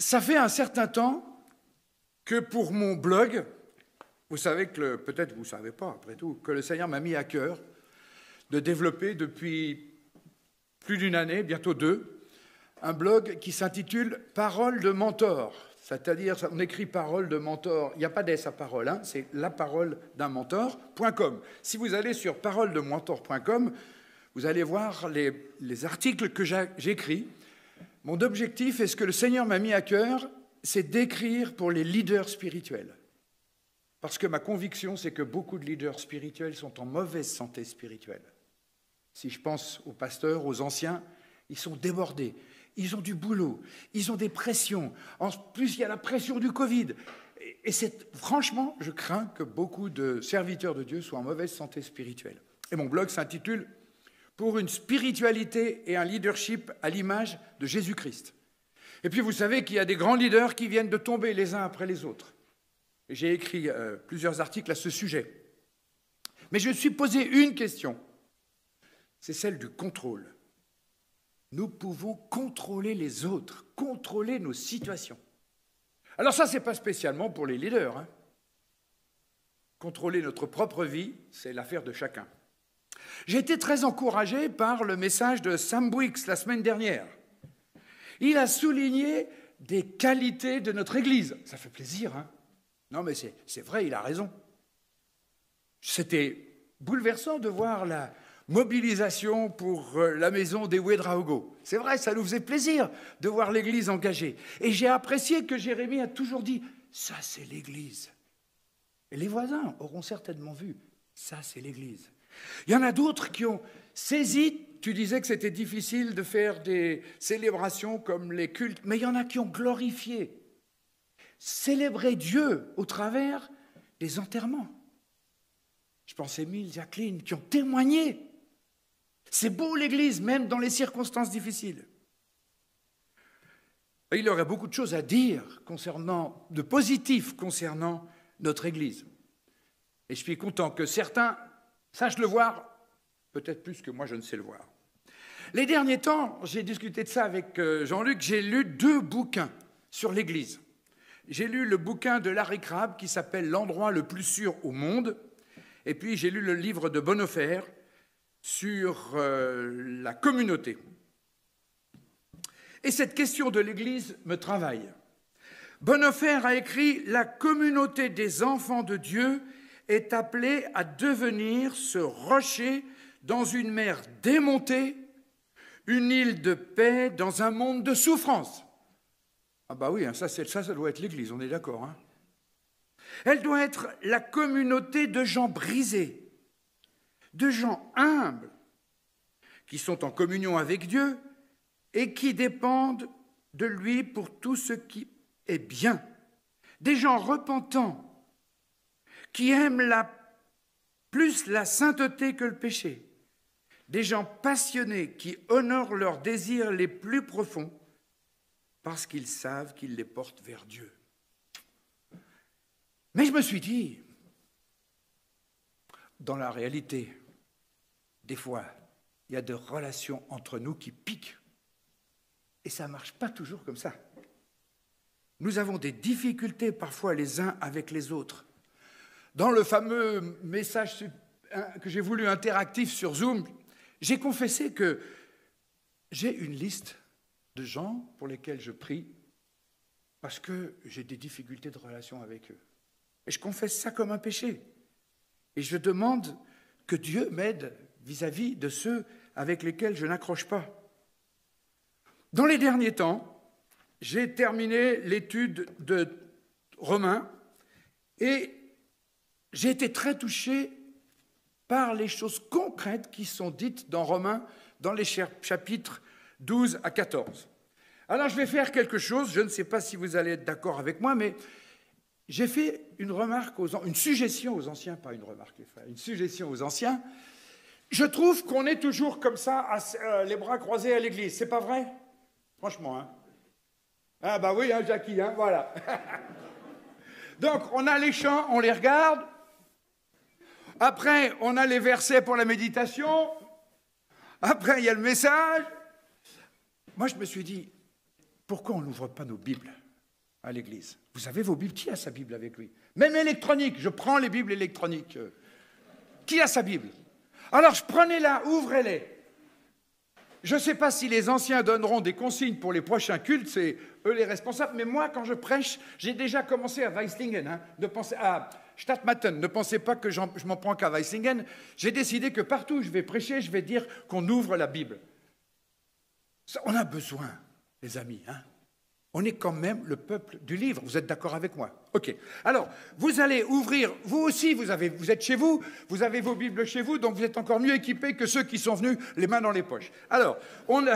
Ça fait un certain temps que pour mon blog, vous savez que, peut-être vous ne savez pas, après tout, que le Seigneur m'a mis à cœur de développer depuis plus d'une année, bientôt 2, un blog qui s'intitule « Parole de mentor ». C'est-à-dire, on écrit « Parole de mentor ». Il n'y a pas d'S à parole, hein, c'est la parole d'un mentor.com. Si vous allez sur paroledementor.com, vous allez voir les articles que j'écris. Mon objectif, et ce que le Seigneur m'a mis à cœur, c'est d'écrire pour les leaders spirituels. Parce que ma conviction, c'est que beaucoup de leaders spirituels sont en mauvaise santé spirituelle. Si je pense aux pasteurs, aux anciens, ils sont débordés, ils ont du boulot, ils ont des pressions. En plus, il y a la pression du Covid. Et franchement, je crains que beaucoup de serviteurs de Dieu soient en mauvaise santé spirituelle. Et mon blog s'intitule « Pour une spiritualité et un leadership à l'image de Jésus-Christ ». Et puis, vous savez qu'il y a des grands leaders qui viennent de tomber les uns après les autres. Et j'ai écrit plusieurs articles à ce sujet. Mais je me suis posé une question. C'est celle du contrôle. Nous pouvons contrôler les autres, contrôler nos situations. Alors ça, ce n'est pas spécialement pour les leaders, hein. Contrôler notre propre vie, c'est l'affaire de chacun. J'ai été très encouragé par le message de Sam Bwix la semaine dernière. Il a souligné des qualités de notre Église. Ça fait plaisir, hein. Non, mais c'est vrai, il a raison. C'était bouleversant de voir la mobilisation pour la maison des Ouédraogo. C'est vrai, ça nous faisait plaisir de voir l'Église engagée. Et j'ai apprécié que Jérémie a toujours dit « ça, c'est l'Église ». Et les voisins auront certainement vu « ça, c'est l'Église ». Il y en a d'autres qui ont saisi, tu disais que c'était difficile de faire des célébrations comme les cultes, mais il y en a qui ont glorifié, célébré Dieu au travers des enterrements. Je pense à Émile, Jacqueline, qui ont témoigné. C'est beau l'Église, même dans les circonstances difficiles. Et il y aurait beaucoup de choses à dire de positif concernant notre Église. Et je suis content que certains sachent le voir, peut-être plus que moi je ne sais le voir. Les derniers temps, j'ai discuté de ça avec Jean-Luc, j'ai lu 2 bouquins sur l'Église. J'ai lu le bouquin de Larry Crabb qui s'appelle « L'endroit le plus sûr au monde ». Et puis j'ai lu le livre de Bonhoeffer sur la communauté. Et cette question de l'Église me travaille. Bonhoeffer a écrit « La communauté des enfants de Dieu est appelée à devenir ce rocher dans une mer démontée, une île de paix dans un monde de souffrance. » Ah bah oui, hein, ça doit être l'Église, on est d'accord, hein. Elle doit être la communauté de gens brisés, de gens humbles, qui sont en communion avec Dieu et qui dépendent de lui pour tout ce qui est bien. Des gens repentants, qui aiment plus la sainteté que le péché. Des gens passionnés qui honorent leurs désirs les plus profonds parce qu'ils savent qu'ils les portent vers Dieu. Mais je me suis dit, dans la réalité, des fois, il y a des relations entre nous qui piquent. Et ça ne marche pas toujours comme ça. Nous avons des difficultés parfois les uns avec les autres. Dans le fameux message que j'ai voulu interactif sur Zoom, j'ai confessé que j'ai une liste de gens pour lesquels je prie parce que j'ai des difficultés de relation avec eux. Et je confesse ça comme un péché. Et je demande que Dieu m'aide vis-à-vis de ceux avec lesquels je n'accroche pas. Dans les derniers temps, j'ai terminé l'étude de Romains et j'ai été très touché par les choses concrètes qui sont dites dans Romains, dans les chapitres 12 à 14. Alors je vais faire quelque chose, je ne sais pas si vous allez être d'accord avec moi, mais j'ai fait une suggestion aux anciens, pas une remarque, une suggestion aux anciens. Je trouve qu'on est toujours comme ça, les bras croisés à l'église, c'est pas vrai? Franchement, hein? Ah bah oui, hein, Jackie, hein, voilà. Donc on a les chants, on les regarde. Après, on a les versets pour la méditation. Après, il y a le message. Moi, je me suis dit, pourquoi on n'ouvre pas nos Bibles à l'église. Vous avez vos Bibles. Qui a sa Bible avec lui? Même électronique. Je prends les Bibles électroniques. Qui a sa Bible? Alors, prenez-la, ouvrez-les. Je ne sais pas si les anciens donneront des consignes pour les prochains cultes, c'est eux les responsables, mais moi, quand je prêche, j'ai déjà commencé à Weislingen, à Stadtmatten. Ne pensez pas que je m'en prends qu'à Weislingen. J'ai décidé que partout où je vais prêcher, je vais dire qu'on ouvre la Bible. Ça, on a besoin, les amis. On est quand même le peuple du livre. Vous êtes d'accord avec moi? OK. Alors, vous allez ouvrir, vous aussi, vous êtes chez vous, vous avez vos Bibles chez vous, donc vous êtes encore mieux équipés que ceux qui sont venus les mains dans les poches. Alors, on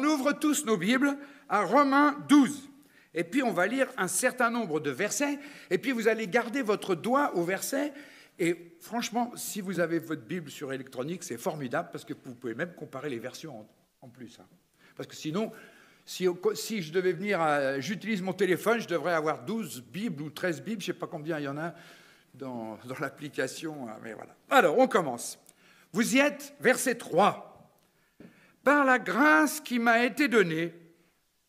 ouvre tous nos Bibles à Romains 12. Et puis, on va lire un certain nombre de versets, et puis vous allez garder votre doigt au verset. Et franchement, si vous avez votre Bible sur électronique, c'est formidable, parce que vous pouvez même comparer les versions en plus. Parce que sinon... Si je devais venir, j'utilise mon téléphone, je devrais avoir 12 Bibles ou 13 Bibles, je ne sais pas combien il y en a dans l'application, mais voilà. Alors, on commence. Vous y êtes, verset 3. « Par la grâce qui m'a été donnée,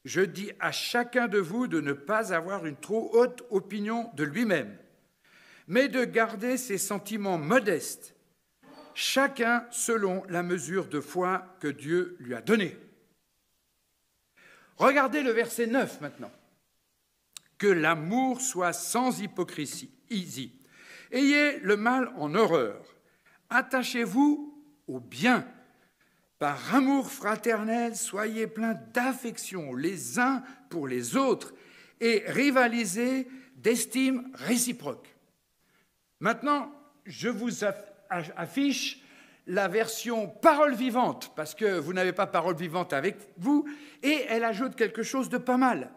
je dis à chacun de vous de ne pas avoir une trop haute opinion de lui-même, mais de garder ses sentiments modestes, chacun selon la mesure de foi que Dieu lui a donnée. » Regardez le verset 9 maintenant. « Que l'amour soit sans hypocrisie. Ayez le mal en horreur. Attachez-vous au bien. Par amour fraternel, soyez pleins d'affection les uns pour les autres et rivalisez d'estime réciproque. » Maintenant, je vous affiche la version parole vivante, parce que vous n'avez pas parole vivante avec vous, et elle ajoute quelque chose de pas mal.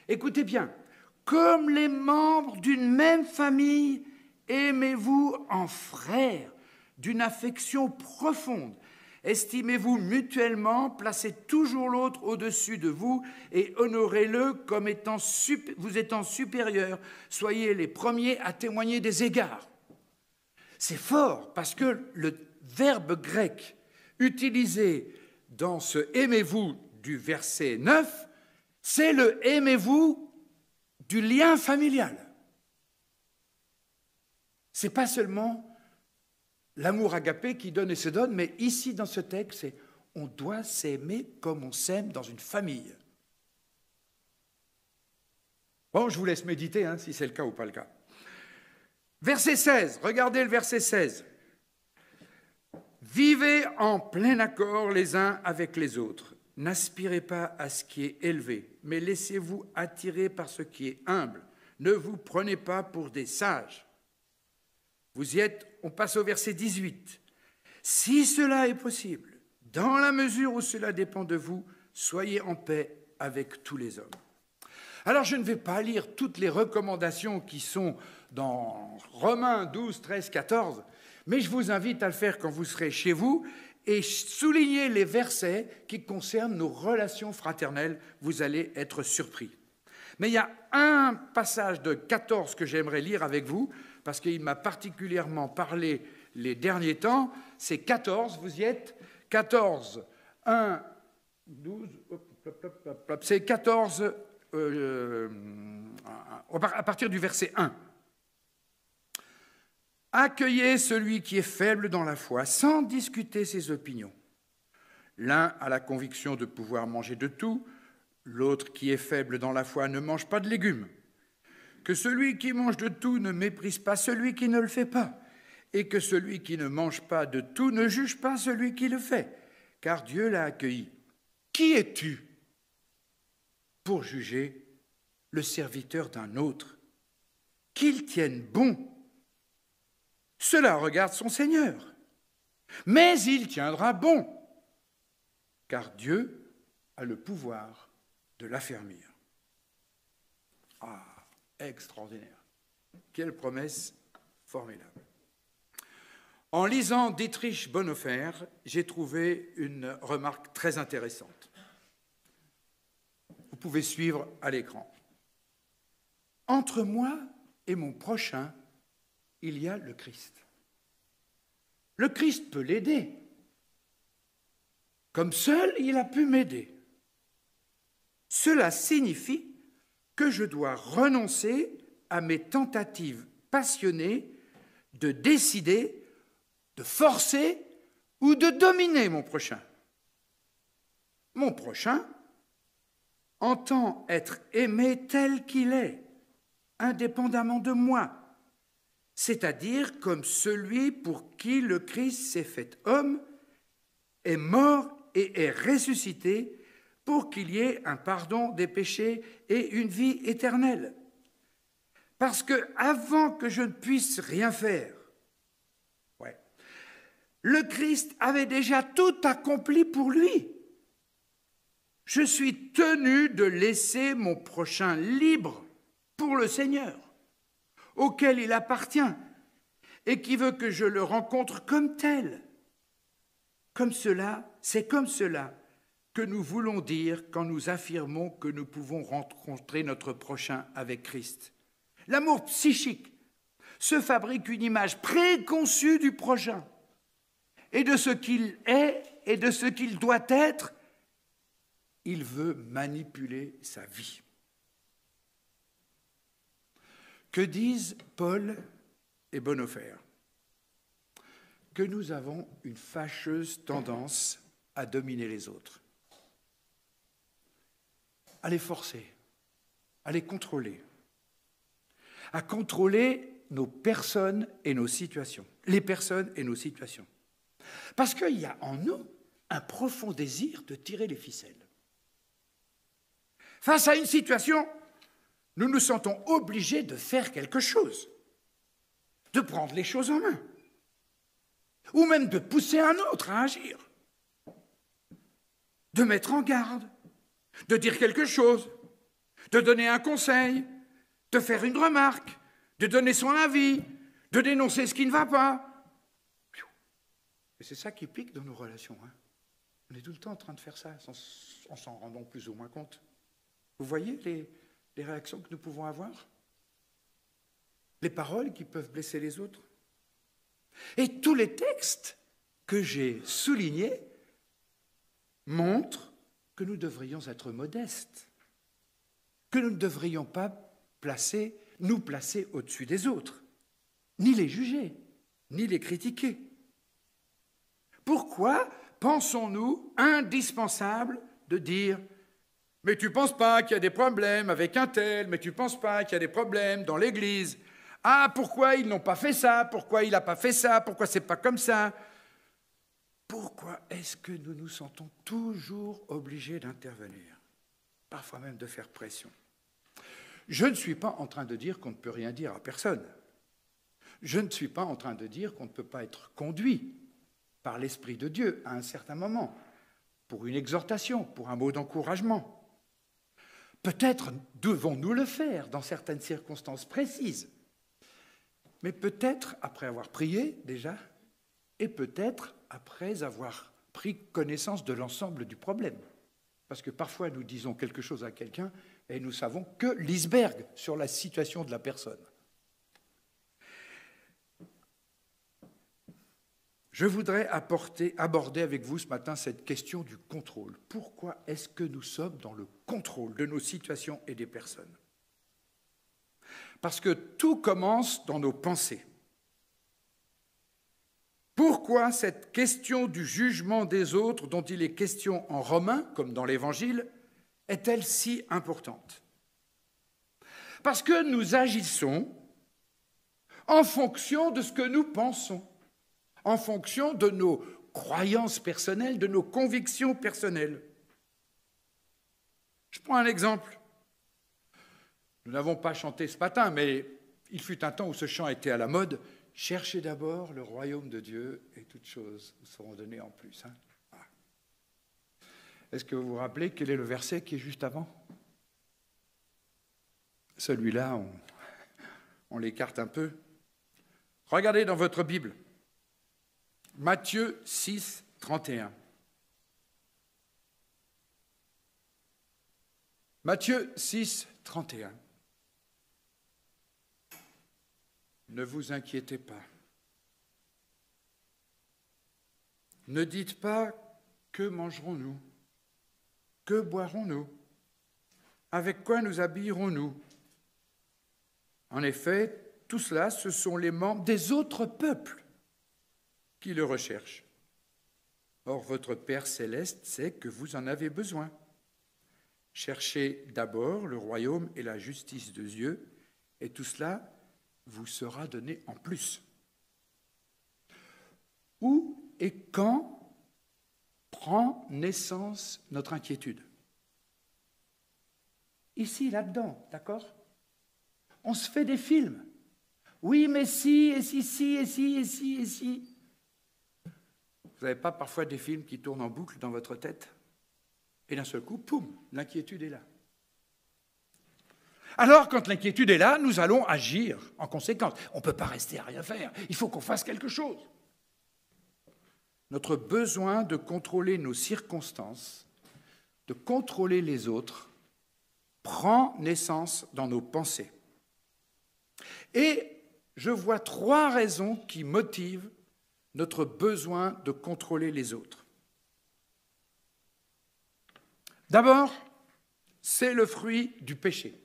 Écoutez bien. « Comme les membres d'une même famille, aimez-vous en frères, d'une affection profonde. Estimez-vous mutuellement, placez toujours l'autre au-dessus de vous et honorez-le comme vous étant supérieur. Soyez les premiers à témoigner des égards. » C'est fort, parce que le verbe grec utilisé dans ce « aimez-vous » du verset 9, c'est le « aimez-vous » du lien familial. Ce n'est pas seulement l'amour agapé qui donne et se donne, mais ici dans ce texte, c'est « on doit s'aimer comme on s'aime dans une famille ». Bon, je vous laisse méditer si c'est le cas ou pas le cas. Verset 16, regardez le verset 16. Vivez en plein accord les uns avec les autres. N'aspirez pas à ce qui est élevé, mais laissez-vous attirer par ce qui est humble. Ne vous prenez pas pour des sages. Vous y êtes, on passe au verset 18. Si cela est possible, dans la mesure où cela dépend de vous, soyez en paix avec tous les hommes. Alors, je ne vais pas lire toutes les recommandations qui sont dans Romains 12, 13, 14, mais je vous invite à le faire quand vous serez chez vous et souligner les versets qui concernent nos relations fraternelles. Vous allez être surpris. Mais il y a un passage de 14 que j'aimerais lire avec vous, parce qu'il m'a particulièrement parlé les derniers temps. C'est 14, vous y êtes? 14, 1, 12, c'est 14, à partir du verset 1. Accueillez celui qui est faible dans la foi, sans discuter ses opinions. L'un a la conviction de pouvoir manger de tout, l'autre qui est faible dans la foi ne mange pas de légumes. Que celui qui mange de tout ne méprise pas celui qui ne le fait pas, et que celui qui ne mange pas de tout ne juge pas celui qui le fait, car Dieu l'a accueilli. Qui es-tu pour juger le serviteur d'un autre? Qu'il tienne bon. Cela regarde son Seigneur, mais il tiendra bon, car Dieu a le pouvoir de l'affermir. Ah, extraordinaire. Quelle promesse formidable. En lisant Dietrich Bonhoeffer, j'ai trouvé une remarque très intéressante. Vous pouvez suivre à l'écran. Entre moi et mon prochain, il y a le Christ. Le Christ peut l'aider. Comme seul, il a pu m'aider. Cela signifie que je dois renoncer à mes tentatives passionnées de décider, de forcer ou de dominer mon prochain. Mon prochain entend être aimé tel qu'il est, indépendamment de moi, c'est-à-dire comme celui pour qui le Christ s'est fait homme, est mort et est ressuscité pour qu'il y ait un pardon des péchés et une vie éternelle. Parce que avant que je ne puisse rien faire, le Christ avait déjà tout accompli pour lui. Je suis tenu de laisser mon prochain libre pour le Seigneur, auquel il appartient, et qui veut que je le rencontre comme tel. C'est comme cela que nous voulons dire quand nous affirmons que nous pouvons rencontrer notre prochain avec Christ. L'amour psychique se fabrique une image préconçue du prochain et de ce qu'il est et de ce qu'il doit être. Il veut manipuler sa vie. Que disent Paul et Bonhoeffer? Que nous avons une fâcheuse tendance à dominer les autres, à les forcer, à les contrôler, à contrôler nos personnes et nos situations, les personnes et nos situations. Parce qu'il y a en nous un profond désir de tirer les ficelles. Face à une situation, nous nous sentons obligés de faire quelque chose, de prendre les choses en main, ou même de pousser un autre à agir, de mettre en garde, de dire quelque chose, de donner un conseil, de faire une remarque, de donner son avis, de dénoncer ce qui ne va pas. Et c'est ça qui pique dans nos relations. On est tout le temps en train de faire ça, en s'en rendant plus ou moins compte. Vous voyez les réactions que nous pouvons avoir? Les paroles qui peuvent blesser les autres? Et tous les textes que j'ai soulignés montrent que nous devrions être modestes, que nous ne devrions pas nous placer au-dessus des autres, ni les juger, ni les critiquer. Pourquoi pensons-nous indispensable de dire « Mais tu ne penses pas qu'il y a des problèmes avec un tel, mais tu ne penses pas qu'il y a des problèmes dans l'Église. Ah, pourquoi ils n'ont pas fait ça? Pourquoi il n'a pas fait ça? Pourquoi c'est pas comme ça ?» Pourquoi est-ce que nous nous sentons toujours obligés d'intervenir, parfois même de faire pression? Je ne suis pas en train de dire qu'on ne peut rien dire à personne. Je ne suis pas en train de dire qu'on ne peut pas être conduit par l'Esprit de Dieu à un certain moment, pour une exhortation, pour un mot d'encouragement. Peut-être devons-nous le faire dans certaines circonstances précises, mais peut-être après avoir prié déjà, et peut-être après avoir pris connaissance de l'ensemble du problème. Parce que parfois nous disons quelque chose à quelqu'un et nous savons que l'iceberg sur la situation de la personne. Je voudrais aborder avec vous ce matin cette question du contrôle. Pourquoi est-ce que nous sommes dans le contrôle de nos situations et des personnes? Parce que tout commence dans nos pensées. Pourquoi cette question du jugement des autres, dont il est question en Romains, comme dans l'Évangile, est-elle si importante? Parce que nous agissons en fonction de ce que nous pensons, en fonction de nos croyances personnelles, de nos convictions personnelles. Je prends un exemple. Nous n'avons pas chanté ce matin, mais il fut un temps où ce chant était à la mode. « Cherchez d'abord le royaume de Dieu et toutes choses vous seront données en plus. » Voilà. Est-ce que vous vous rappelez quel est le verset qui est juste avant? Celui-là, on l'écarte un peu. Regardez dans votre Bible. Matthieu 6, 31. Matthieu 6, 31. Ne vous inquiétez pas. Ne dites pas « Que mangerons-nous? Que boirons-nous? avec quoi nous habillerons-nous? En effet, tout cela, ce sont les membres des autres peuples qui le recherchent. Or, votre Père céleste sait que vous en avez besoin. Cherchez d'abord le royaume et la justice de Dieu, et tout cela vous sera donné en plus. Où et quand prend naissance notre inquiétude? Ici, là-dedans, d'accord? On se fait des films. Oui, mais si, et si, si, et si, et si, et si. Vous n'avez pas parfois des films qui tournent en boucle dans votre tête? Et d'un seul coup, poum, l'inquiétude est là. Alors, quand l'inquiétude est là, nous allons agir en conséquence. On ne peut pas rester à rien faire. Il faut qu'on fasse quelque chose. Notre besoin de contrôler nos circonstances, de contrôler les autres, prend naissance dans nos pensées. Et je vois 3 raisons qui motivent notre besoin de contrôler les autres. D'abord, c'est le fruit du péché.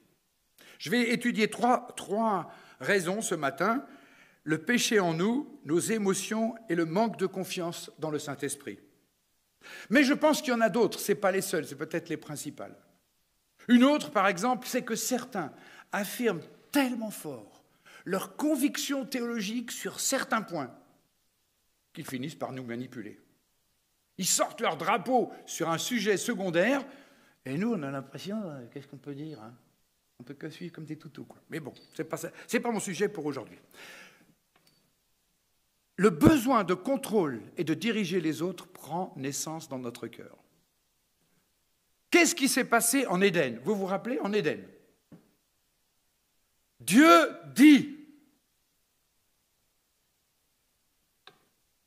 Je vais étudier trois raisons ce matin. Le péché en nous, nos émotions et le manque de confiance dans le Saint-Esprit. Mais je pense qu'il y en a d'autres, ce n'est pas les seules, c'est peut-être les principales. Une autre, par exemple, c'est que certains affirment tellement fort leur conviction théologique sur certains points qu'ils finissent par nous manipuler. Ils sortent leur drapeau sur un sujet secondaire, et nous, on a l'impression, qu'est-ce qu'on peut dire, hein? On ne peut que suivre comme des toutous, quoi. Mais bon, ce n'est pas mon sujet pour aujourd'hui. Le besoin de contrôle et de diriger les autres prend naissance dans notre cœur. Qu'est-ce qui s'est passé en Éden? Vous vous rappelez, en Éden? Dieu dit,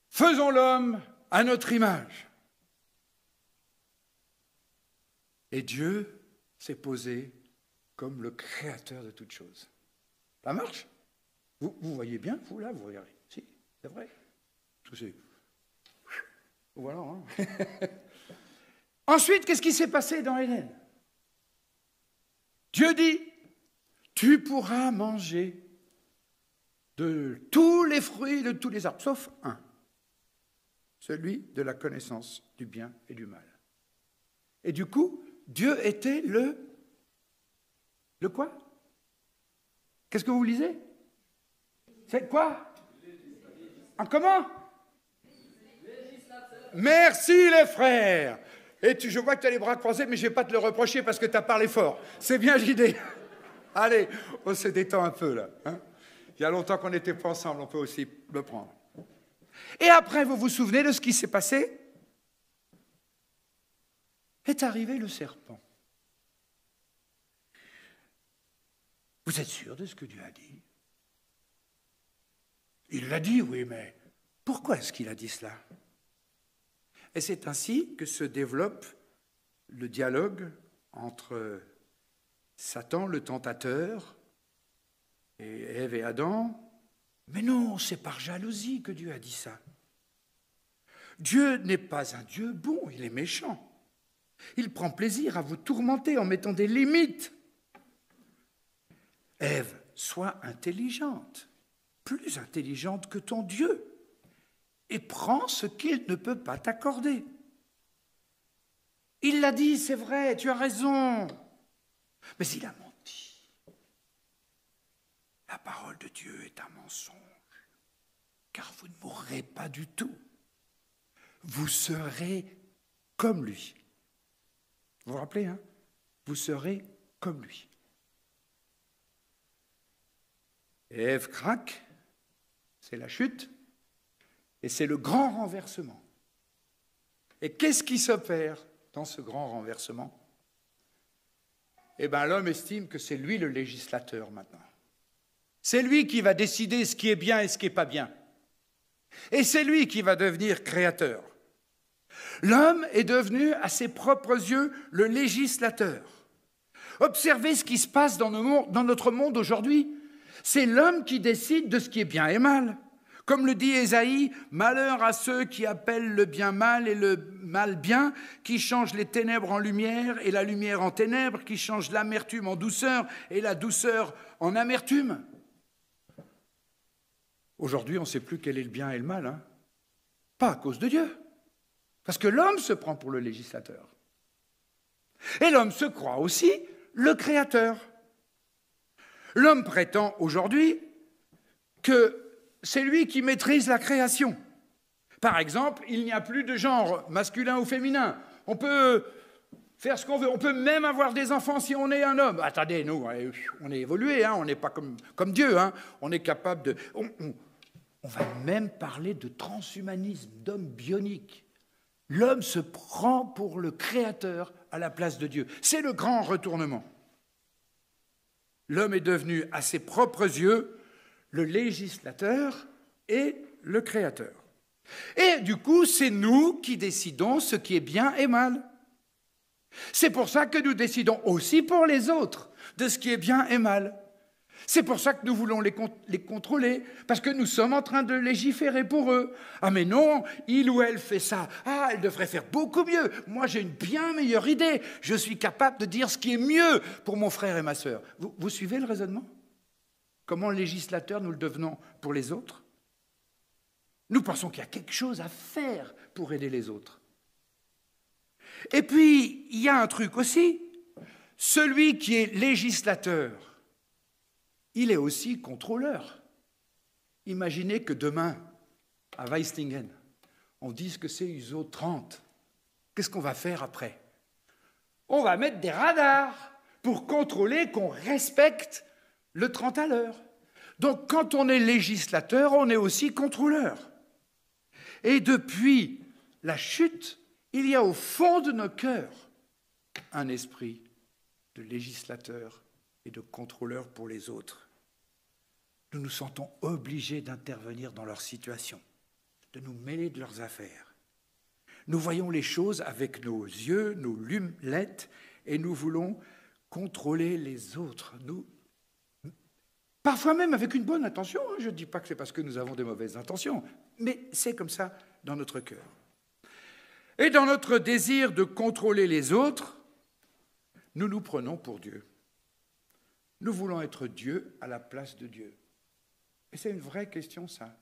faisons l'homme à notre image. Et Dieu s'est posé comme le créateur de toutes choses. Ça marche? Vous voyez bien, vous là, vous regardez. Si, c'est vrai. Voilà. Hein. Ensuite, qu'est-ce qui s'est passé dans Éden? Dieu dit, tu pourras manger de tous les fruits, de tous les arbres, sauf un, celui de la connaissance du bien et du mal. Et du coup, Dieu était le quoi? Qu'est-ce que vous lisez? C'est quoi? En comment? Merci les frères. Et je vois que tu as les bras croisés, mais je ne vais pas te le reprocher parce que tu as parlé fort. C'est bien l'idée. Allez, on se détend un peu là. Hein? Il y a longtemps qu'on n'était pas ensemble, on peut aussi le prendre. Et après, vous vous souvenez de ce qui s'est passé? Est arrivé le serpent. Vous êtes sûr de ce que Dieu a dit? Il l'a dit, oui, mais pourquoi est-ce qu'il a dit cela? Et c'est ainsi que se développe le dialogue entre Satan, le tentateur, et Ève et Adam. Mais non, c'est par jalousie que Dieu a dit ça. Dieu n'est pas un Dieu bon, il est méchant. Il prend plaisir à vous tourmenter en mettant des limites. Ève, sois intelligente, plus intelligente que ton Dieu, et prends ce qu'il ne peut pas t'accorder. Il l'a dit, c'est vrai, tu as raison, mais il a menti. La parole de Dieu est un mensonge, car vous ne mourrez pas du tout. Vous serez comme lui. Vous vous rappelez, hein? Vous serez comme lui. Et Ève craque, c'est la chute, et c'est le grand renversement. Et qu'est-ce qui s'opère dans ce grand renversement? Eh bien, l'homme estime que c'est lui le législateur maintenant. C'est lui qui va décider ce qui est bien et ce qui n'est pas bien. Et c'est lui qui va devenir créateur. L'homme est devenu, à ses propres yeux, le législateur. Observez ce qui se passe dans notre monde aujourd'hui. C'est l'homme qui décide de ce qui est bien et mal. Comme le dit Ésaïe, « Malheur à ceux qui appellent le bien mal et le mal bien, qui changent les ténèbres en lumière et la lumière en ténèbres, qui changent l'amertume en douceur et la douceur en amertume. » Aujourd'hui, on ne sait plus quel est le bien et le mal, hein. Pas à cause de Dieu, parce que l'homme se prend pour le législateur. Et l'homme se croit aussi le créateur. L'homme prétend aujourd'hui que c'est lui qui maîtrise la création. Par exemple, il n'y a plus de genre masculin ou féminin. On peut faire ce qu'on veut. On peut même avoir des enfants si on est un homme. Attendez, nous, on est évolué, hein, on n'est pas comme Dieu. Hein, on est capable de... On va même parler de transhumanisme, d'homme bionique. L'homme se prend pour le créateur à la place de Dieu. C'est le grand retournement. L'homme est devenu, à ses propres yeux, le législateur et le créateur. Et du coup, c'est nous qui décidons ce qui est bien et mal. C'est pour ça que nous décidons aussi pour les autres de ce qui est bien et mal. C'est pour ça que nous voulons les contrôler, parce que nous sommes en train de légiférer pour eux. Ah mais non, il ou elle fait ça. Ah, elle devrait faire beaucoup mieux. Moi, j'ai une bien meilleure idée. Je suis capable de dire ce qui est mieux pour mon frère et ma sœur. Vous suivez le raisonnement ? Comment législateur nous le devenons pour les autres ? Nous pensons qu'il y a quelque chose à faire pour aider les autres. Et puis, il y a un truc aussi. Celui qui est législateur, il est aussi contrôleur. Imaginez que demain, à Weistingen, on dise que c'est ISO 30. Qu'est-ce qu'on va faire après ? On va mettre des radars pour contrôler qu'on respecte le 30 à l'heure. Donc, quand on est législateur, on est aussi contrôleur. Et depuis la chute, il y a au fond de nos cœurs un esprit de législateur et de contrôleur pour les autres. Nous nous sentons obligés d'intervenir dans leur situation, de nous mêler de leurs affaires. Nous voyons les choses avec nos yeux, nos lunettes, et nous voulons contrôler les autres. Parfois même avec une bonne intention. Je ne dis pas que c'est parce que nous avons des mauvaises intentions, mais c'est comme ça dans notre cœur. Et dans notre désir de contrôler les autres, nous nous prenons pour Dieu. Nous voulons être Dieu à la place de Dieu. Et c'est une vraie question, ça.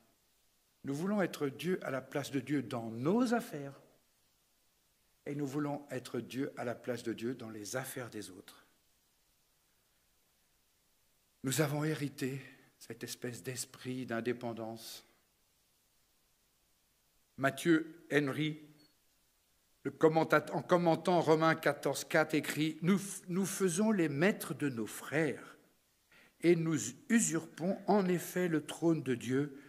Nous voulons être Dieu à la place de Dieu dans nos affaires. Et nous voulons être Dieu à la place de Dieu dans les affaires des autres. Nous avons hérité cette espèce d'esprit d'indépendance. Mathieu Henry, en commentant Romains 14,4, écrit « Nous faisons les maîtres de nos frères et nous usurpons en effet le trône de Dieu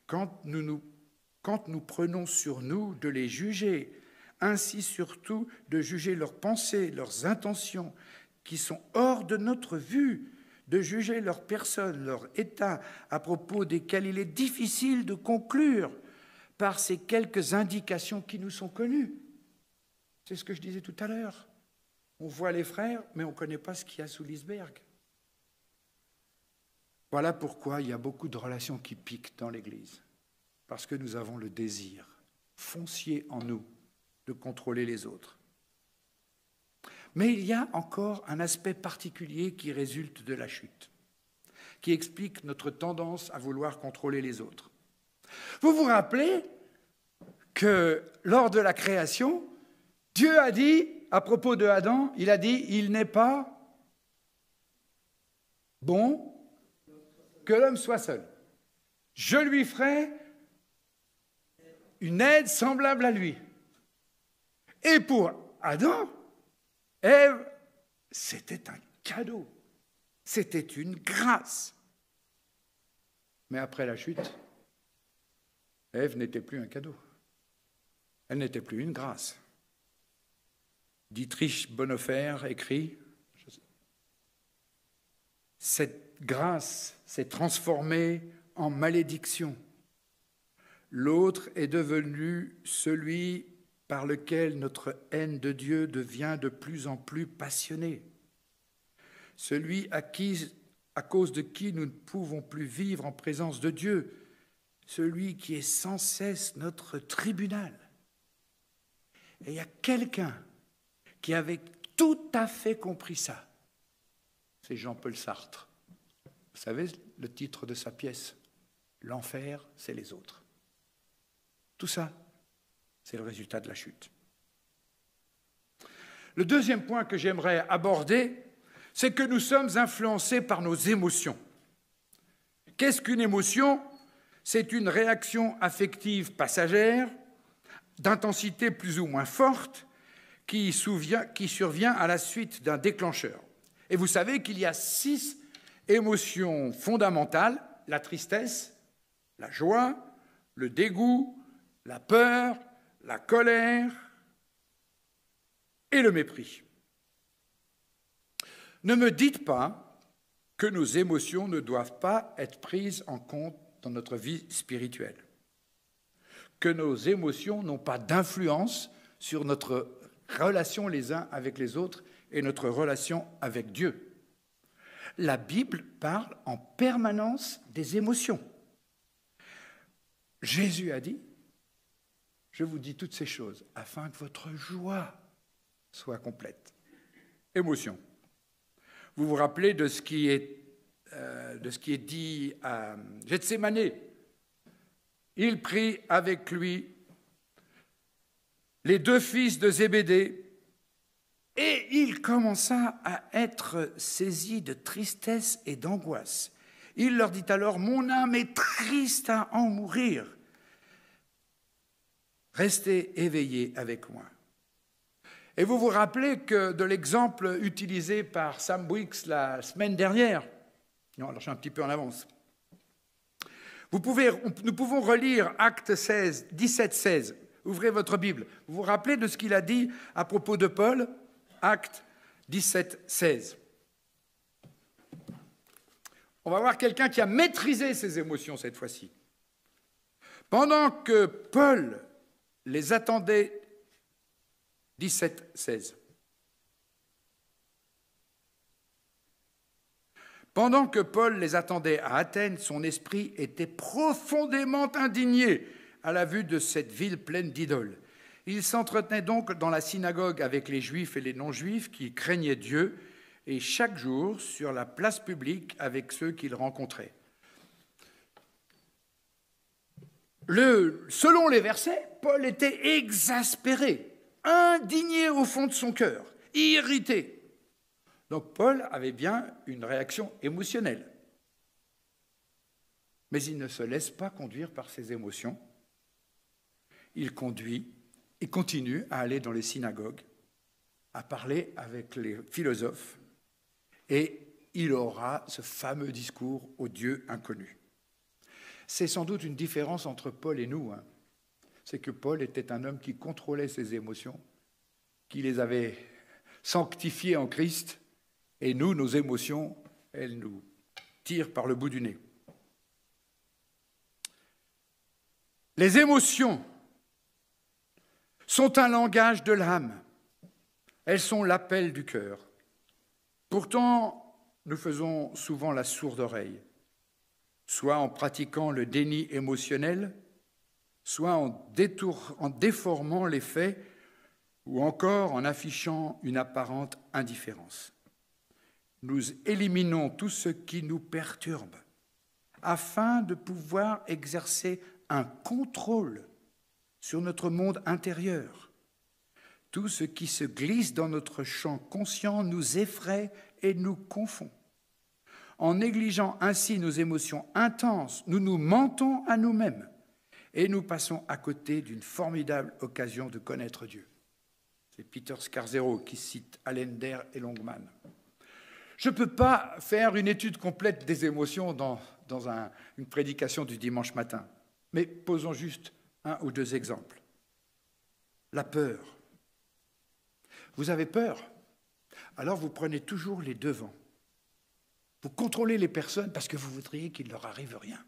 quand nous prenons sur nous de les juger, ainsi surtout de juger leurs pensées, leurs intentions, qui sont hors de notre vue, de juger leur personne, leur état, à propos desquels il est difficile de conclure par ces quelques indications qui nous sont connues. » C'est ce que je disais tout à l'heure. On voit les frères, mais on ne connaît pas ce qu'il y a sous l'iceberg. Voilà pourquoi il y a beaucoup de relations qui piquent dans l'Église. Parce que nous avons le désir foncier en nous de contrôler les autres. Mais il y a encore un aspect particulier qui résulte de la chute, qui explique notre tendance à vouloir contrôler les autres. Vous vous rappelez que lors de la création, Dieu a dit, à propos de Adam, il a dit « Il n'est pas bon que l'homme soit seul. Je lui ferai une aide semblable à lui. » Et pour Adam, Ève, c'était un cadeau. C'était une grâce. Mais après la chute, Ève n'était plus un cadeau. Elle n'était plus une grâce. Dietrich Bonhoeffer écrit « Cette grâce s'est transformée en malédiction. L'autre est devenu celui par lequel notre haine de Dieu devient de plus en plus passionnée. Celui à cause de qui nous ne pouvons plus vivre en présence de Dieu. celui qui est sans cesse notre tribunal. Et il y a quelqu'un qui avait tout à fait compris ça. C'est Jean-Paul Sartre. Vous savez le titre de sa pièce ? L'enfer, c'est les autres. Tout ça, c'est le résultat de la chute. Le deuxième point que j'aimerais aborder, c'est que nous sommes influencés par nos émotions. Qu'est-ce qu'une émotion ? C'est une réaction affective passagère, d'intensité plus ou moins forte, qui survient à la suite d'un déclencheur. Et vous savez qu'il y a 6 émotions fondamentales, la tristesse, la joie, le dégoût, la peur, la colère et le mépris. Ne me dites pas que nos émotions ne doivent pas être prises en compte dans notre vie spirituelle, que nos émotions n'ont pas d'influence sur notre relation les uns avec les autres et notre relation avec Dieu. La Bible parle en permanence des émotions. Jésus a dit, je vous dis toutes ces choses afin que votre joie soit complète. Émotion. Vous vous rappelez de ce qui est dit à Gethsémani. Il prit avec lui les 2 fils de Zébédée et il commença à être saisi de tristesse et d'angoisse. Il leur dit alors, mon âme est triste à en mourir. Restez éveillés avec moi. Et vous vous rappelez que de l'exemple utilisé par Sam Bowix la semaine dernière, non, alors je suis un petit peu en avance. Nous pouvons relire Actes 16, 17-16. Ouvrez votre Bible. Vous vous rappelez de ce qu'il a dit à propos de Paul ? Actes 17-16. On va voir quelqu'un qui a maîtrisé ses émotions cette fois-ci. Pendant que Paul les attendait, 17-16. Pendant que Paul les attendait à Athènes, son esprit était profondément indigné à la vue de cette ville pleine d'idoles. Il s'entretenait donc dans la synagogue avec les Juifs et les non-Juifs qui craignaient Dieu, et chaque jour sur la place publique avec ceux qu'il rencontrait. Selon les versets, Paul était exaspéré, indigné au fond de son cœur, irrité. Donc Paul avait bien une réaction émotionnelle. Mais il ne se laisse pas conduire par ses émotions. Il continue à aller dans les synagogues, à parler avec les philosophes, et il aura ce fameux discours au Dieu inconnu. C'est sans doute une différence entre Paul et nous. C'est que Paul était un homme qui contrôlait ses émotions, qui les avait sanctifiées en Christ, et nous, nos émotions, elles nous tirent par le bout du nez. Les émotions sont un langage de l'âme. Elles sont l'appel du cœur. Pourtant, nous faisons souvent la sourde oreille, soit en pratiquant le déni émotionnel, soit en déformant les faits, ou encore en affichant une apparente indifférence. Nous éliminons tout ce qui nous perturbe afin de pouvoir exercer un contrôle sur notre monde intérieur. Tout ce qui se glisse dans notre champ conscient nous effraie et nous confond. En négligeant ainsi nos émotions intenses, nous nous mentons à nous-mêmes et nous passons à côté d'une formidable occasion de connaître Dieu. C'est Peter Scarzero qui cite Allender et Longman. Je ne peux pas faire une étude complète des émotions dans une prédication du dimanche matin, mais posons juste 1 ou 2 exemples. La peur. Vous avez peur, alors vous prenez toujours les devants. Vous contrôlez les personnes parce que vous voudriez qu'il ne leur arrive rien.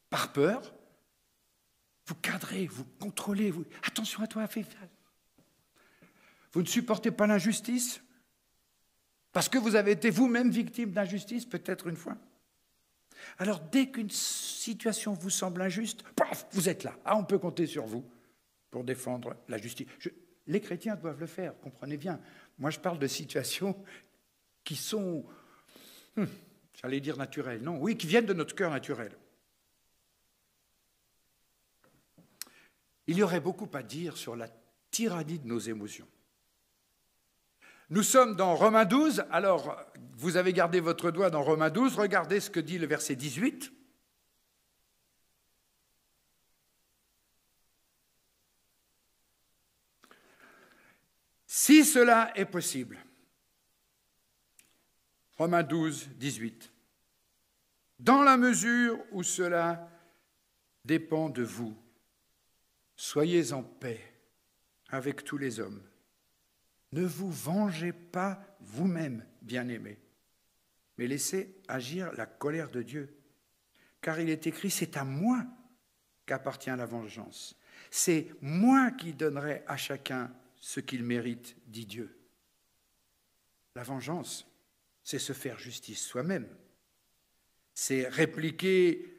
Par peur, vous cadrez, vous contrôlez, attention à toi, fais ça. Vous ne supportez pas l'injustice parce que vous avez été vous-même victime d'injustice, peut-être une fois. Alors, dès qu'une situation vous semble injuste, paf, vous êtes là. Ah, on peut compter sur vous pour défendre la justice. Les chrétiens doivent le faire, comprenez bien. Moi, je parle de situations qui sont, j'allais dire naturelles, non, oui, qui viennent de notre cœur naturel. Il y aurait beaucoup à dire sur la tyrannie de nos émotions. Nous sommes dans Romains 12, alors vous avez gardé votre doigt dans Romains 12, regardez ce que dit le verset 18. Si cela est possible, Romains 12, 18, dans la mesure où cela dépend de vous, soyez en paix avec tous les hommes. Ne vous vengez pas vous-même, bien-aimés, mais laissez agir la colère de Dieu. Car il est écrit, c'est à moi qu'appartient la vengeance. C'est moi qui donnerai à chacun ce qu'il mérite, dit Dieu. La vengeance, c'est se faire justice soi-même. C'est répliquer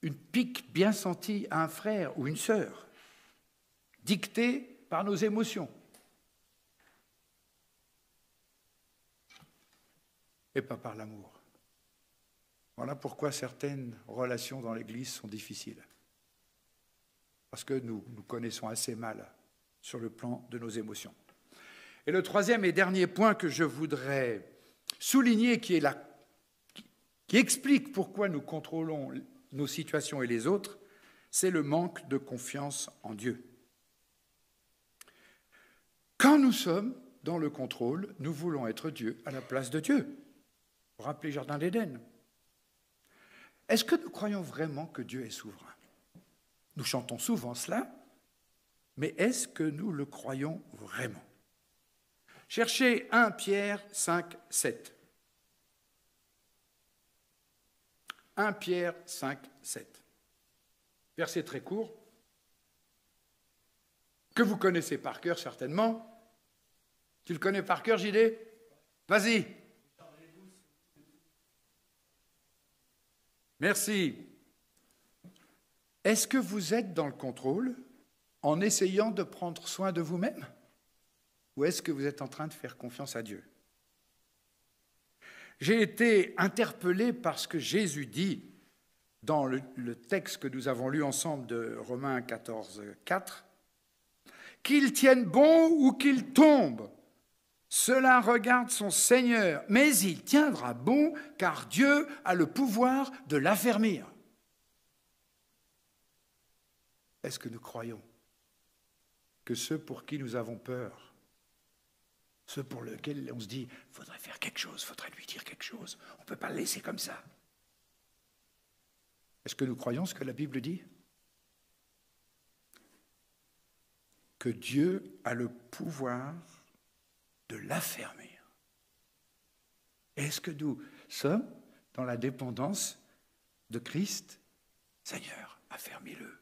une pique bien sentie à un frère ou une sœur, dictée par nos émotions. Et pas par l'amour. Voilà pourquoi certaines relations dans l'Église sont difficiles. Parce que nous connaissons assez mal sur le plan de nos émotions. Et le troisième et dernier point que je voudrais souligner, qui explique pourquoi nous contrôlons nos situations et les autres, c'est le manque de confiance en Dieu. Quand nous sommes dans le contrôle, nous voulons être Dieu à la place de Dieu. Vous vous rappelez Jardin d'Éden. Est-ce que nous croyons vraiment que Dieu est souverain? Nous chantons souvent cela, mais est-ce que nous le croyons vraiment? Cherchez 1 Pierre 5, 7. 1 Pierre 5, 7. Verset très court, que vous connaissez par cœur certainement. Tu le connais par cœur, JD? Vas-y. Merci. Est-ce que vous êtes dans le contrôle en essayant de prendre soin de vous-même? Ou est-ce que vous êtes en train de faire confiance à Dieu? J'ai été interpellé par ce que Jésus dit dans le texte que nous avons lu ensemble de Romains 14, 4. Qu'il tienne bon ou qu'il tombe, cela regarde son Seigneur, mais il tiendra bon car Dieu a le pouvoir de l'affermir. Est-ce que nous croyons que ceux pour qui nous avons peur, ceux pour lesquels on se dit « il faudrait faire quelque chose, il faudrait lui dire quelque chose, on ne peut pas le laisser comme ça », est-ce que nous croyons ce que la Bible dit? Que Dieu a le pouvoir de l'affermir. Est-ce que nous sommes dans la dépendance de Christ? Seigneur, affermis-le.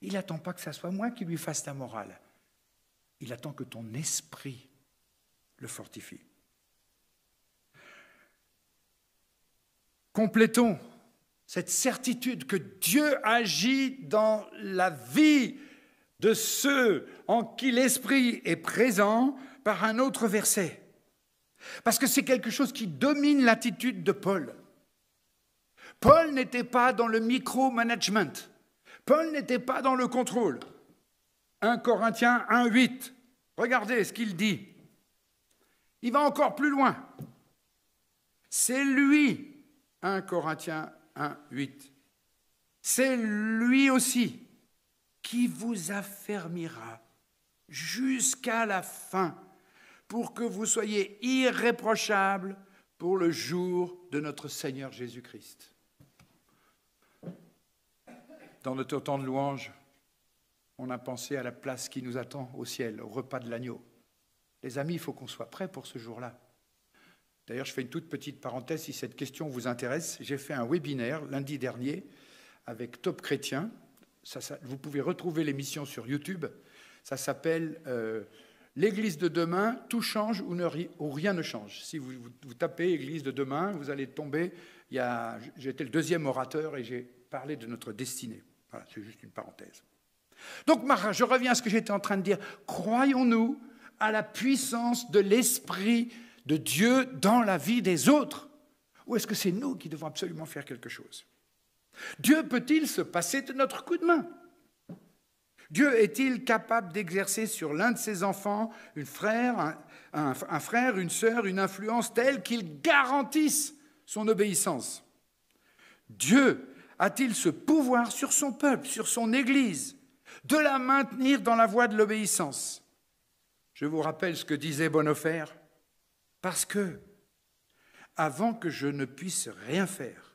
Il n'attend pas que ce soit moi qui lui fasse la morale. Il attend que ton esprit le fortifie. Complétons cette certitude que Dieu agit dans la vie de ceux en qui l'esprit est présent par un autre verset. Parce que c'est quelque chose qui domine l'attitude de Paul. Paul n'était pas dans le micromanagement. Paul n'était pas dans le contrôle. 1 Corinthiens 1, 8. Regardez ce qu'il dit. Il va encore plus loin. C'est lui, 1 Corinthiens 1, 8. C'est lui aussi qui vous affermira jusqu'à la fin pour que vous soyez irréprochables pour le jour de notre Seigneur Jésus-Christ. Dans notre temps de louange, on a pensé à la place qui nous attend au ciel, au repas de l'agneau. Les amis, il faut qu'on soit prêts pour ce jour-là. D'ailleurs, je fais une toute petite parenthèse, si cette question vous intéresse. J'ai fait un webinaire lundi dernier avec Top Chrétien. Vous pouvez retrouver l'émission sur YouTube. Ça s'appelle l'église de demain, tout change ou rien ne change. Si vous tapez église de demain, vous allez tomber. J'ai été le deuxième orateur et j'ai parlé de notre destinée. Voilà, c'est juste une parenthèse. Donc, je reviens à ce que j'étais en train de dire. Croyons-nous à la puissance de l'Esprit de Dieu dans la vie des autres? Ou est-ce que c'est nous qui devons absolument faire quelque chose? Dieu peut-il se passer de notre coup de main? Dieu est-il capable d'exercer sur l'un de ses enfants, un frère, une sœur, une influence telle qu'il garantisse son obéissance? Dieu a-t-il ce pouvoir sur son peuple, sur son Église, de la maintenir dans la voie de l'obéissance? Je vous rappelle ce que disait Bonhoeffer, parce que, avant que je ne puisse rien faire,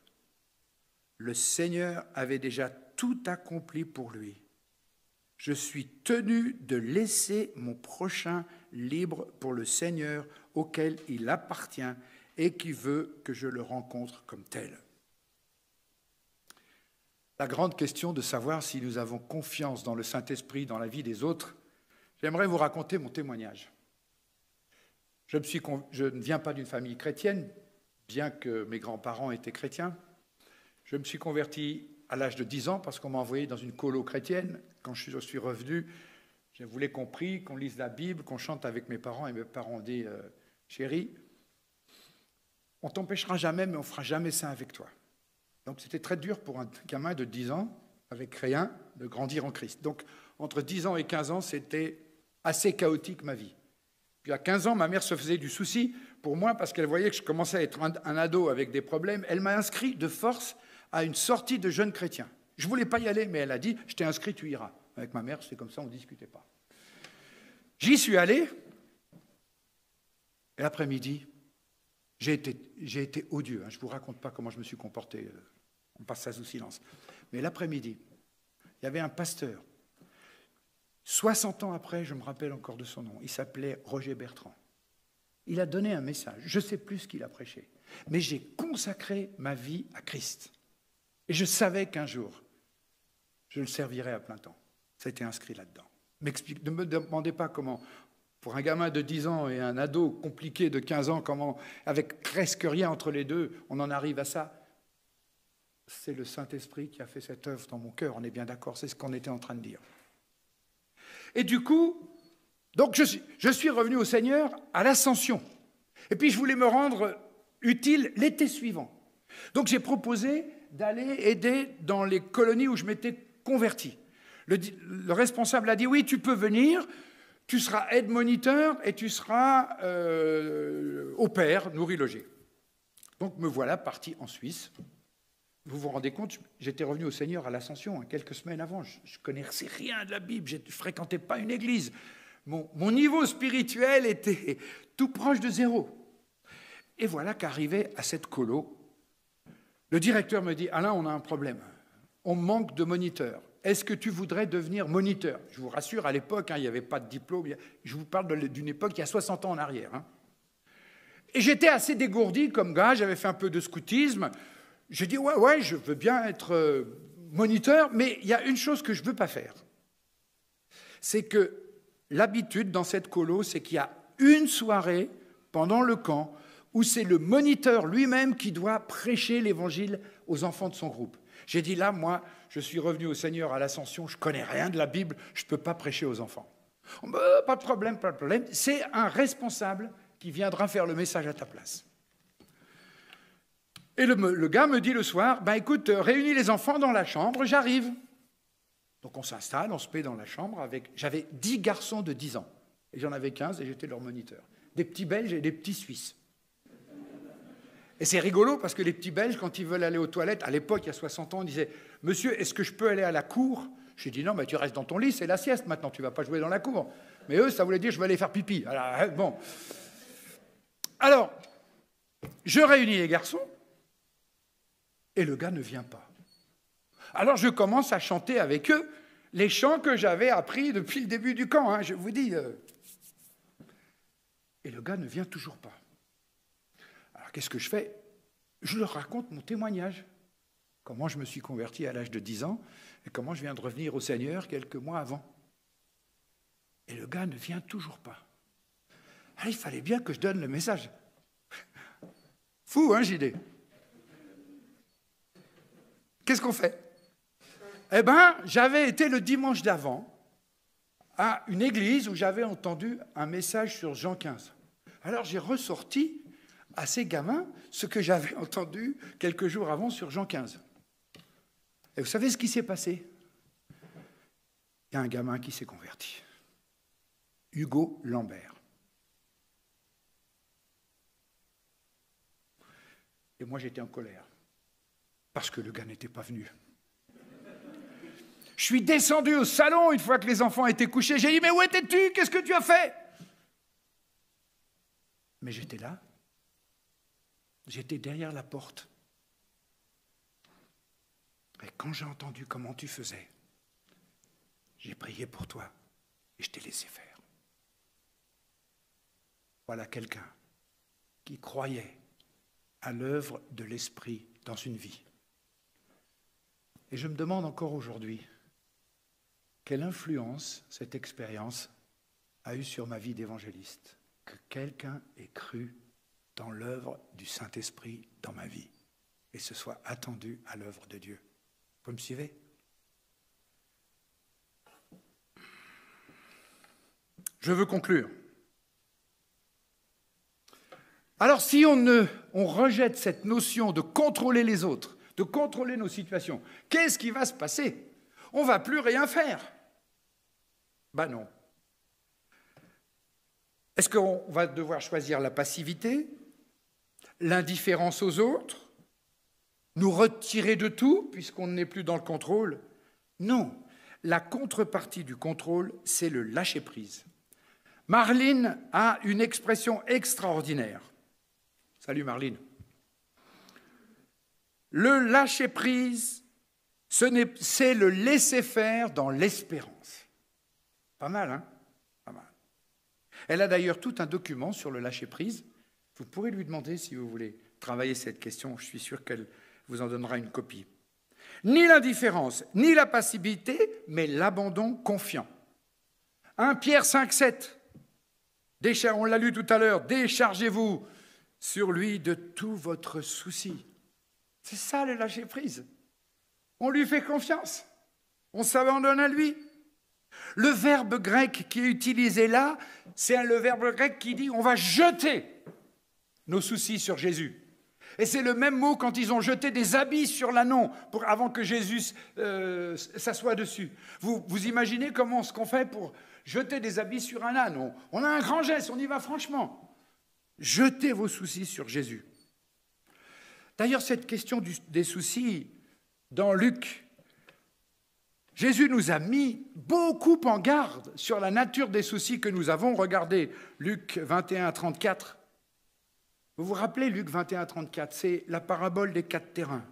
le Seigneur avait déjà tout accompli pour lui. Je suis tenu de laisser mon prochain libre pour le Seigneur auquel il appartient et qui veut que je le rencontre comme tel. La grande question de savoir si nous avons confiance dans le Saint-Esprit, dans la vie des autres, j'aimerais vous raconter mon témoignage. Je ne viens pas d'une famille chrétienne, bien que mes grands-parents étaient chrétiens. Je me suis converti à l'âge de 10 ans parce qu'on m'a envoyé dans une colo chrétienne. Quand je suis revenu, je voulais qu'on lise la Bible, qu'on chante avec mes parents, et mes parents ont dit chérie, on ne t'empêchera jamais, mais on ne fera jamais ça avec toi. Donc c'était très dur pour un gamin de 10 ans, avec rien, de grandir en Christ. Donc entre 10 ans et 15 ans, c'était assez chaotique ma vie. Puis à 15 ans, ma mère se faisait du souci pour moi parce qu'elle voyait que je commençais à être un ado avec des problèmes. Elle m'a inscrit de force à une sortie de jeunes chrétiens. Je ne voulais pas y aller, mais elle a dit, je t'ai inscrit, tu iras. Avec ma mère, c'est comme ça, on ne discutait pas. J'y suis allé, et l'après-midi, j'ai été odieux. Je ne vous raconte pas comment je me suis comporté, on passe ça sous silence. Mais l'après-midi, il y avait un pasteur. 60 ans après, je me rappelle encore de son nom, il s'appelait Roger Bertrand. Il a donné un message, je ne sais plus ce qu'il a prêché, mais j'ai consacré ma vie à Christ. Et je savais qu'un jour, je le servirais à plein temps. Ça a été inscrit là-dedans. Ne me demandez pas comment, pour un gamin de 10 ans et un ado compliqué de 15 ans, comment, avec presque rien entre les deux, on en arrive à ça. C'est le Saint-Esprit qui a fait cette œuvre dans mon cœur, on est bien d'accord, c'est ce qu'on était en train de dire. Et du coup, donc je suis revenu au Seigneur à l'Ascension. Et puis je voulais me rendre utile l'été suivant. Donc j'ai proposé d'aller aider dans les colonies où je m'étais converti. Le responsable a dit, oui, tu peux venir, tu seras aide-moniteur et tu seras au pair, nourri-logé. Donc me voilà parti en Suisse. Vous vous rendez compte, j'étais revenu au Seigneur à l'Ascension quelques semaines avant. Je ne connaissais rien de la Bible, je ne fréquentais pas une église. Mon niveau spirituel était tout proche de zéro. Et voilà qu'arrivait à cette colo, le directeur me dit, Alain, on a un problème. On manque de moniteurs. Est-ce que tu voudrais devenir moniteur? Je vous rassure, à l'époque, il n'y avait pas de diplôme. Je vous parle d'une époque il y a 60 ans en arrière. Et j'étais assez dégourdi comme gars, j'avais fait un peu de scoutisme. J'ai dit, ouais, je veux bien être moniteur, mais il y a une chose que je ne veux pas faire. C'est que l'habitude dans cette colo, c'est qu'il y a une soirée pendant le camp où c'est le moniteur lui-même qui doit prêcher l'évangile aux enfants de son groupe. J'ai dit là, moi, je suis revenu au Seigneur à l'Ascension, je ne connais rien de la Bible, je ne peux pas prêcher aux enfants. Pas de problème, pas de problème. C'est un responsable qui viendra faire le message à ta place. Et le gars me dit le soir, écoute, réunis les enfants dans la chambre, j'arrive. Donc on s'installe, on se met dans la chambre avec... J'avais 10 garçons de 10 ans, et j'en avais 15 et j'étais leur moniteur. Des petits Belges et des petits Suisses. Et c'est rigolo parce que les petits Belges, quand ils veulent aller aux toilettes, à l'époque, il y a 60 ans, on disait « Monsieur, est-ce que je peux aller à la cour ?» J'ai dit « Non, mais tu restes dans ton lit, c'est la sieste maintenant, tu ne vas pas jouer dans la cour. » Mais eux, ça voulait dire « Je vais aller faire pipi. » Alors, je réunis les garçons et le gars ne vient pas. Alors, je commence à chanter avec eux les chants que j'avais appris depuis le début du camp, je vous dis. Et le gars ne vient toujours pas. Alors, qu'est-ce que je fais? Je leur raconte mon témoignage. Comment je me suis converti à l'âge de 10 ans et comment je viens de revenir au Seigneur quelques mois avant. Et le gars ne vient toujours pas. Alors, il fallait bien que je donne le message. Fou, hein, JD? Qu'est-ce qu'on fait? Eh bien, j'avais été le dimanche d'avant à une église où j'avais entendu un message sur Jean 15. Alors, j'ai ressorti à ces gamins ce que j'avais entendu quelques jours avant sur Jean 15. Et vous savez ce qui s'est passé? Il y a un gamin qui s'est converti. Hugo Lambert. Et moi, j'étais en colère. Parce que le gars n'était pas venu. Je suis descendu au salon une fois que les enfants étaient couchés. J'ai dit, mais où étais-tu? Qu'est-ce que tu as fait? Mais j'étais là. J'étais derrière la porte. Et quand j'ai entendu comment tu faisais, j'ai prié pour toi et je t'ai laissé faire. Voilà quelqu'un qui croyait à l'œuvre de l'Esprit dans une vie. Et je me demande encore aujourd'hui, quelle influence cette expérience a eue sur ma vie d'évangéliste, que quelqu'un ait cru dans l'œuvre du Saint-Esprit dans ma vie et se soit attendu à l'œuvre de Dieu. Vous me suivez? Je veux conclure. Alors si on rejette cette notion de contrôler les autres, de contrôler nos situations, qu'est-ce qui va se passer? On ne va plus rien faire. Ben non. Est-ce qu'on va devoir choisir la passivité, l'indifférence aux autres, nous retirer de tout puisqu'on n'est plus dans le contrôle? Non. La contrepartie du contrôle, c'est le lâcher-prise. Marline a une expression extraordinaire. Salut Marline. Le lâcher-prise, c'est le laisser-faire dans l'espérance. Pas mal, hein? Pas mal. Elle a d'ailleurs tout un document sur le lâcher-prise. Vous pourrez lui demander si vous voulez travailler cette question. Je suis sûr qu'elle vous en donnera une copie. Ni l'indifférence, ni la passivité, mais l'abandon confiant. 1 Pierre 5,7. On l'a lu tout à l'heure. Déchargez-vous sur lui de tout votre souci. C'est ça le lâcher-prise. On lui fait confiance. On s'abandonne à lui. Le verbe grec qui est utilisé là, c'est le verbe grec qui dit on va jeter nos soucis sur Jésus. Et c'est le même mot quand ils ont jeté des habits sur l'ânon avant que Jésus s'assoie dessus. Vous imaginez ce qu'on fait pour jeter des habits sur un âne? On a un grand geste, on y va franchement. Jetez vos soucis sur Jésus. D'ailleurs, cette question des soucis, dans Luc, Jésus nous a mis beaucoup en garde sur la nature des soucis que nous avons. Regardez Luc 21 à 34. Vous vous rappelez Luc 21 à 34, c'est la parabole des 4 terrains.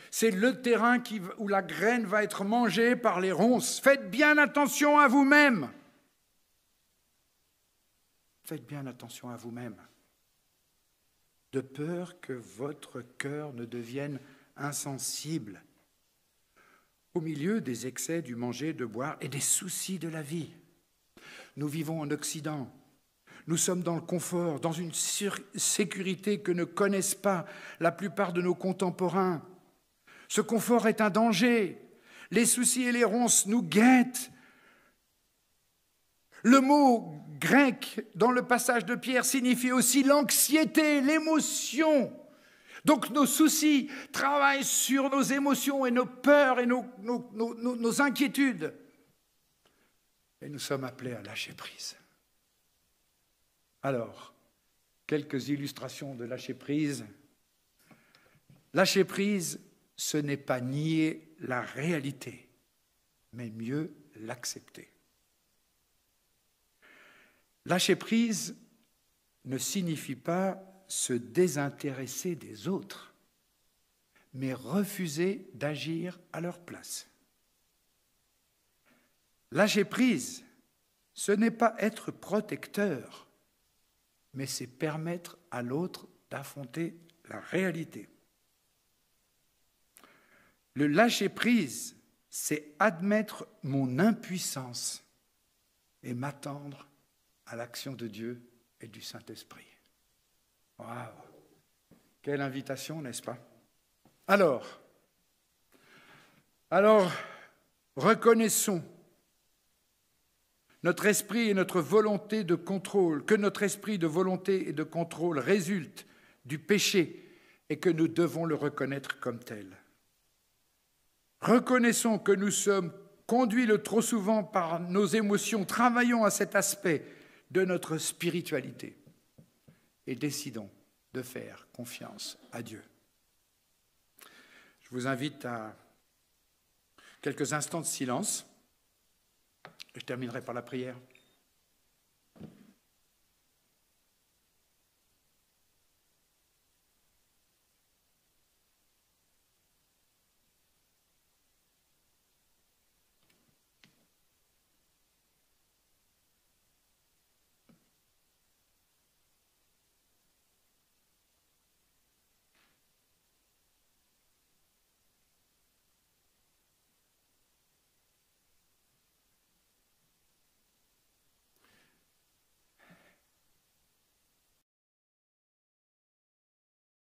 C'est le terrain où la graine va être mangée par les ronces. Faites bien attention à vous-même. Faites bien attention à vous-même, de peur que votre cœur ne devienne insensible au milieu des excès du manger, de boire et des soucis de la vie. Nous vivons en Occident. Nous sommes dans le confort, dans une sécurité que ne connaissent pas la plupart de nos contemporains. Ce confort est un danger. Les soucis et les ronces nous guettent. Le mot grec dans le passage de Pierre signifie aussi l'anxiété, l'émotion. Donc nos soucis travaillent sur nos émotions et nos peurs et nos inquiétudes. Et nous sommes appelés à lâcher prise. Alors, quelques illustrations de lâcher prise. Lâcher prise, ce n'est pas nier la réalité, mais mieux l'accepter. Lâcher prise ne signifie pas se désintéresser des autres, mais refuser d'agir à leur place. Lâcher prise, ce n'est pas être protecteur, mais c'est permettre à l'autre d'affronter la réalité. Le lâcher prise, c'est admettre mon impuissance et m'attendre à l'action de Dieu et du Saint-Esprit. Waouh! Quelle invitation, n'est-ce pas? Alors, reconnaissons notre esprit et notre volonté de contrôle, que notre esprit de volonté et de contrôle résulte du péché et que nous devons le reconnaître comme tel. Reconnaissons que nous sommes conduits le trop souvent par nos émotions, travaillons à cet aspect de notre spiritualité et décidons de faire confiance à Dieu. Je vous invite à quelques instants de silence. Je terminerai par la prière.